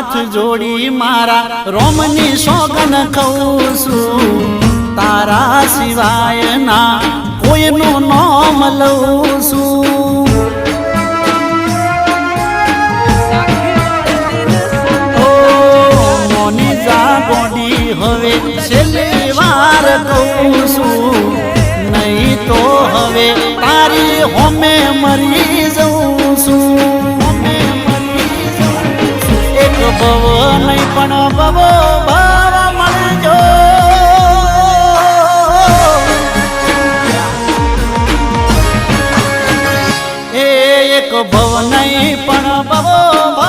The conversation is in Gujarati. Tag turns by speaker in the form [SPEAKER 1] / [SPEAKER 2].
[SPEAKER 1] હાથ જોડી મારા રોમની સોગન કહું છું તારા સિવાય ના કોઈનું નામ લઉં છું મોની જા ગોડી હવે છેલ્લી વાર કહું છું નહીં તો હવે તારી હોમે મરી જઉં છું એક ભવ નહીં પણ ભવો ભાવ મળજો એક ભવ નહીં પણ ભવો